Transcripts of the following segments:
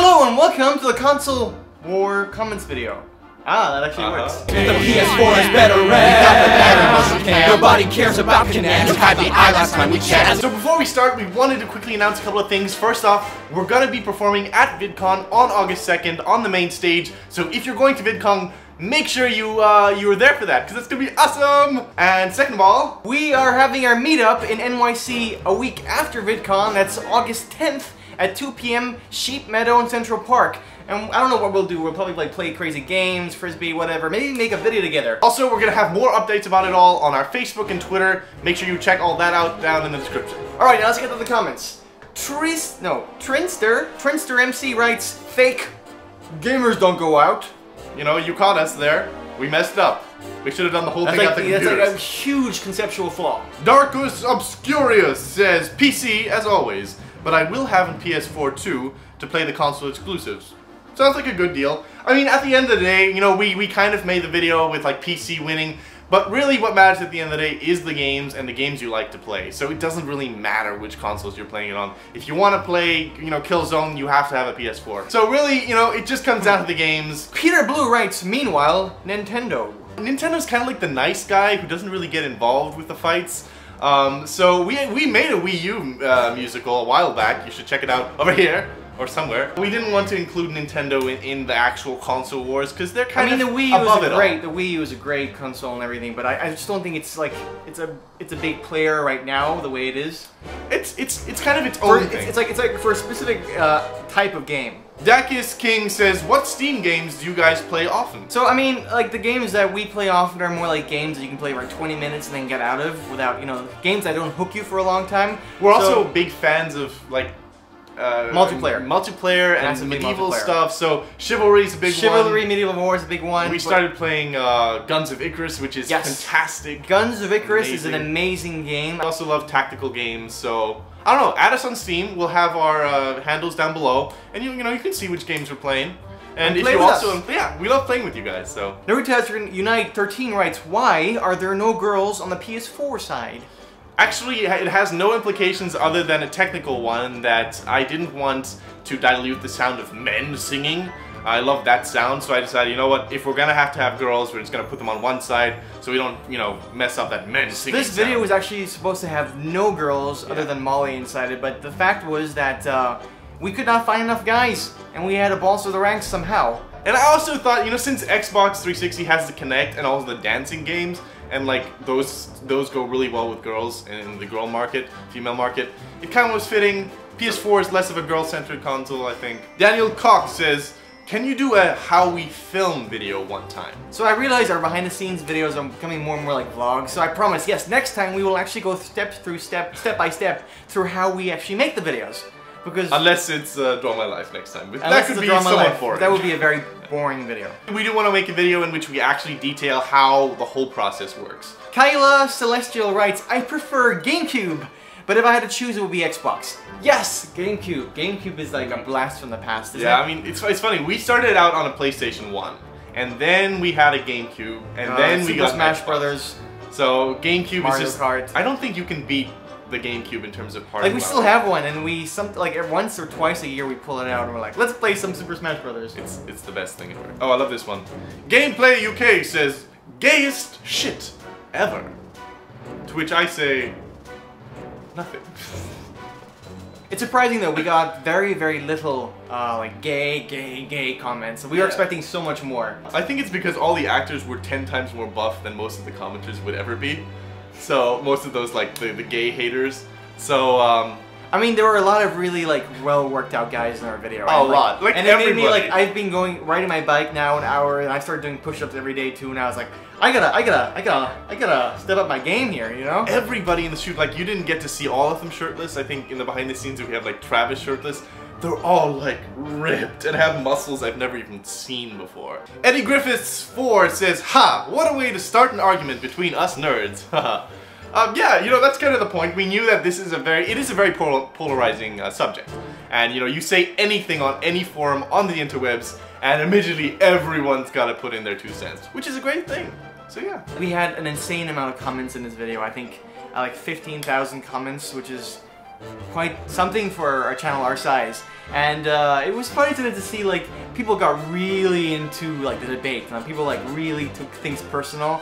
Hello and welcome to the console war comments video. Ah, that actually works. The PS4 is better red. Nobody cares about Kinect. You had the eye last time we chatted. So before we start, we wanted to quickly announce a couple of things. First off, we're gonna be performing at VidCon on August 2nd on the main stage. So if you're going to VidCon, make sure you are there for that, because it's gonna be awesome! And second of all, we are having our meetup in NYC a week after VidCon. That's August 10th at 2 p.m. Sheep Meadow in Central Park. And I don't know what we'll do. We'll probably like play crazy games, frisbee, whatever. Maybe make a video together. Also, we're gonna have more updates about it all on our Facebook and Twitter. Make sure you check all that out down in the description. Alright, now let's get to the comments. Trinster MC writes, fake. Gamers don't go out. You know, you caught us there. We messed up. We should have done the whole thing at the That's computers. like a huge conceptual flaw. Darkus Obscurious says, PC as always, but I will have a PS4 too to play the console exclusives. Sounds like a good deal. I mean, at the end of the day, you know, we kind of made the video with like PC winning, but really what matters at the end of the day is the games and the games you like to play. So it doesn't really matter which consoles you're playing it on. If you want to play, you know, Killzone, you have to have a PS4. So really, you know, it just comes down to the games. Peter Blue writes, meanwhile, Nintendo. Nintendo's kind of like the nice guy who doesn't really get involved with the fights. So we made a Wii U musical a while back. You should check it out over here. Or somewhere. We didn't want to include Nintendo in the actual console wars because they're kind of above it all. The Wii U is a great console and everything, but I just don't think it's like it's a big player right now the way it is. It's kind of its own thing. It's like for a specific type of game. Dakis King says, what Steam games do you guys play often? So I mean, like the games that we play often are more like games that you can play for 20 minutes and then get out of without, you know, games that don't hook you for a long time. We're also big fans of like multiplayer and medieval stuff. So Chivalry is a big one. Chivalry, Medieval War is a big one. We started playing Guns of Icarus, which is fantastic. Guns of Icarus is an amazing game. I also love tactical games, so I don't know. Add us on Steam. We'll have our handles down below, and you know you can see which games we're playing. And if you also, yeah, we love playing with you guys. So Naruto Unite 13 writes, why are there no girls on the PS4 side? Actually, it has no implications other than a technical one that I didn't want to dilute the sound of men singing. I love that sound, so I decided, you know what, if we're gonna have girls, we're just gonna put them on one side so we don't, you know, mess up that men singing This video was actually supposed to have no girls other than Molly inside it, but the fact was that we could not find enough guys, and we had to bolster the ranks somehow. And I also thought, you know, since Xbox 360 has the Kinect and all of the dancing games, and like those go really well with girls in the girl market, female market, it kind of was fitting. PS4 is less of a girl-centered console, I think. Daniel Cox says, can you do a how we film video one time? So I realize our behind-the-scenes videos are becoming more and more like vlogs, so I promise, yes, next time we will actually go step by step through how we actually make the videos. Because unless it's Draw My Life next time. That could be somewhat boring. That would be a very boring video. We do want to make a video in which we actually detail how the whole process works. Kyla Celestial writes, I prefer GameCube, but if I had to choose it would be Xbox. Yes! GameCube. GameCube is like a blast from the past, isn't it? I mean, it's funny. We started out on a PlayStation 1, and then we had a GameCube, and then we got Smash Xbox. Brothers. So GameCube Mario is just... Kart. I don't think you can beat the GameCube in terms of party. Like we still have one, and we once or twice a year we pull it out and we're like, let's play some Super Smash Brothers. It's the best thing ever. Oh, I love this one. Gameplay UK says gayest shit ever. To which I say nothing. It's surprising though, we got very, very little like gay comments. We were expecting so much more. I think it's because all the actors were 10 times more buff than most of the commenters would ever be. So most of those like the gay haters. So I mean, there were a lot of really like well worked out guys in our video. Right? A lot, like and everybody. It made me like I've been riding my bike now an hour, and I started doing push-ups every day too. And I was like, I gotta step up my game here, you know? Everybody in the shoot, like you didn't get to see all of them shirtless. I think in the behind the scenes we have like Travis shirtless. They're all like ripped and have muscles I've never even seen before. Eddie Griffiths 4 says, ha, what a way to start an argument between us nerds. Yeah, you know, that's kind of the point. We knew that it is a very polarizing subject. And you know, you say anything on any forum on the interwebs and immediately everyone's got to put in their 2 cents, which is a great thing. So yeah. We had an insane amount of comments in this video. I think like 15,000 comments, which is quite something for a channel our size. And it was funny to see like people got really into like the debate, and people like really took things personal.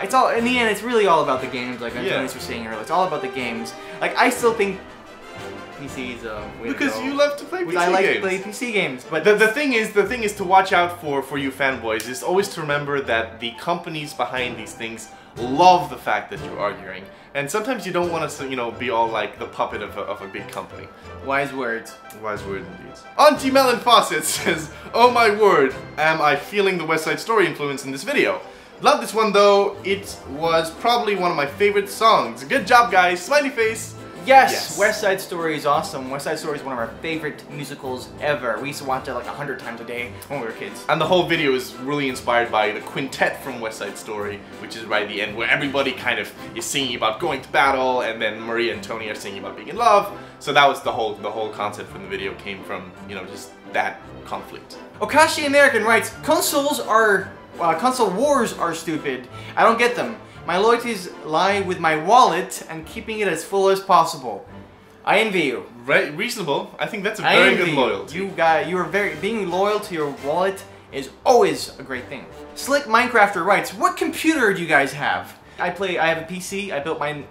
It's all in the end. It's really all about the games, like Antonius was saying earlier. It's all about the games. Like I still think PC's because you love to play PC I like games. to play PC games, but the thing is to watch out for you fanboys is always to remember that the companies behind these things love the fact that you're arguing, and sometimes you don't want to be all like the puppet of a big company. Wise words. Wise word indeed. Auntie Melon Fawcett says, "Oh my word, am I feeling the West Side Story influence in this video? Love this one though. It was probably one of my favorite songs. Good job, guys. Smiley face." Yes, West Side Story is awesome. West Side Story is one of our favorite musicals ever. We used to watch it like 100 times a day when we were kids. And the whole video is really inspired by the quintet from West Side Story, which is right at the end where everybody kind of is singing about going to battle, and then Maria and Tony are singing about being in love. So that was the whole concept from the video came from, just that conflict. Okashi American writes, console wars are stupid. I don't get them. My loyalties lie with my wallet and keeping it as full as possible. I envy you. Right, reasonable. I think that's a very good loyalty. You are being loyal to your wallet is always a great thing. Slick Minecrafter writes, what computer do you guys have? I have a PC. I built mine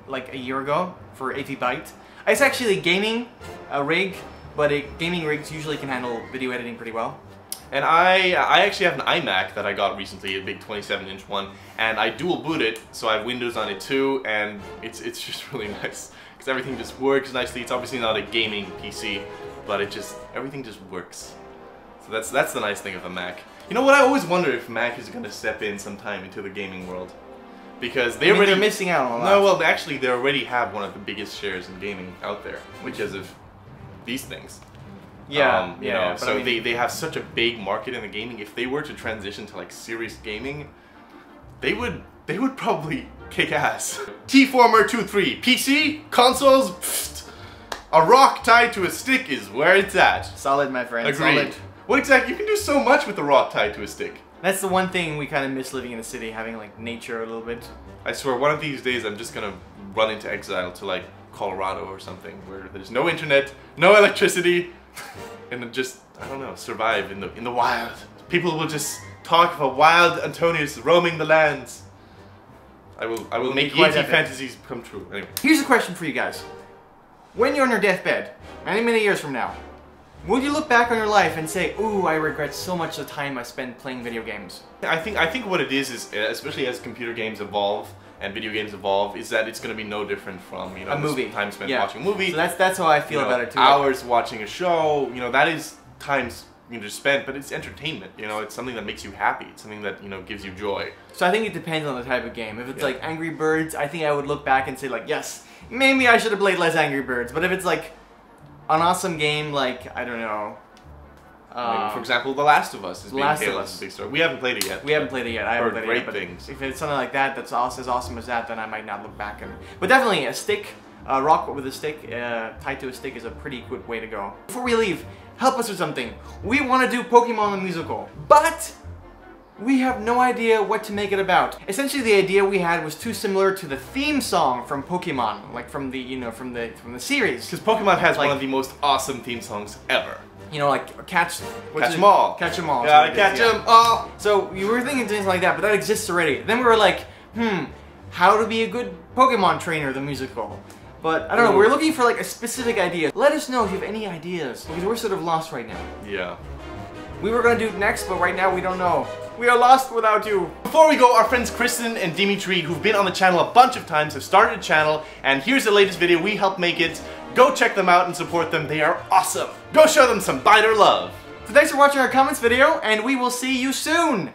like a year ago for 80 bytes. It's actually a gaming rig, but gaming rigs usually can handle video editing pretty well. And I actually have an iMac that I got recently, a big 27-inch one, and I dual boot it, so I have Windows on it too, and it's just really nice because everything just works nicely. It's obviously not a gaming PC, but everything just works. So that's the nice thing of a Mac. You know what? I always wonder if Mac is going to step in sometime into the gaming world, because they're missing out on a lot. No, well, actually, they already have one of the biggest shares in gaming out there because of these things. Yeah, so they have such a big market in the gaming. If they were to transition to like serious gaming, they would probably kick ass. T-Former23, PC, consoles, pfft, a rock tied to a stick is where it's at. Solid, my friend. Agreed. Solid. What exactly? You can do so much with a rock tied to a stick. That's the one thing we kind of miss living in the city, having like nature a little bit. I swear, one of these days I'm just gonna run into exile to like Colorado or something, where there's no internet, no electricity. And then just, I don't know, survive in the wild. People will just talk of a wild Antonius roaming the lands. I will make easy fantasies come true. Anyway. Here's a question for you guys. When you're on your deathbed, many years from now, will you look back on your life and say, ooh, I regret so much the time I spent playing video games? I think what it is, especially as computer games evolve and video games evolve, is that it's going to be no different from a movie. Time spent watching a movie. So that's how I feel about it too. Hours watching a show, that is times just spent, but it's entertainment. It's something that makes you happy. It's something that gives you joy. So I think it depends on the type of game. If it's like Angry Birds, I think I would look back and say like, yes, maybe I should have played less Angry Birds. But if it's like an awesome game, like I don't know. For example, The Last of Us is being hailed as a big story. We haven't played it yet. We haven't played it yet. I haven't played it yet. But things. If it's something like that, that's as awesome as that, then I might not look back. But definitely a stick, a rock with a stick tied to a stick is a pretty good way to go. Before we leave, help us with something. We want to do Pokemon the musical, but we have no idea what to make it about. Essentially, the idea we had was too similar to the theme song from Pokemon, like from the from the series. Because Pokemon has one of the most awesome theme songs ever. Like catch 'em all. Catch 'em all. Gotta catch 'em all. So we were thinking things like that, but that exists already. Then we were like, how to be a good Pokemon trainer, the musical. But I don't know, we're looking for like a specific idea. Let us know if you have any ideas, because we're sort of lost right now. Yeah. We were gonna do it next, but right now we don't know. We are lost without you. Before we go, our friends Kristen and Dimitri, who've been on the channel a bunch of times, have started a channel, and here's the latest video. We helped make it. Go check them out and support them. They are awesome. Go show them some biter love. So thanks for watching our comments video, and we will see you soon.